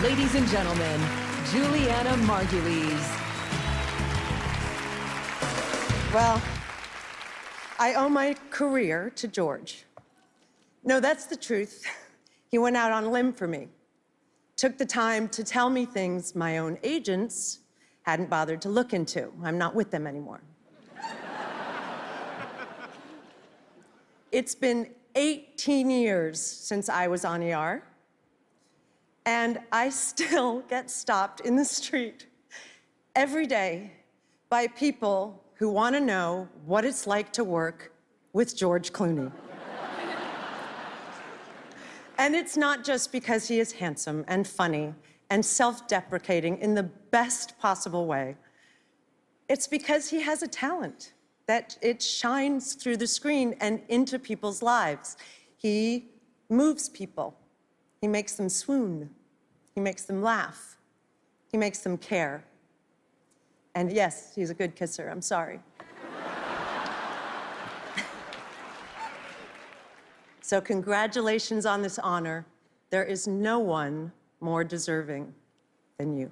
Ladies and gentlemen, Julianna Margulies. Well, I owe my career to George. No, that's the truth. He went out on a limb for me. Took the time to tell me things my own agents hadn't bothered to look into. I'm not with them anymore. It's been 18 years since I was on ER, and I still get stopped in the street every day by people who want to know what it's like to work with George Clooney. And it's not just because he is handsome and funny and self-deprecating in the best possible way. It's because he has a talent that it shines through the screen and into people's lives. He moves people. He makes them swoon. He makes them laugh. He makes them care. And yes, he's a good kisser. I'm sorry. So congratulations on this honor. There is no one more deserving than you.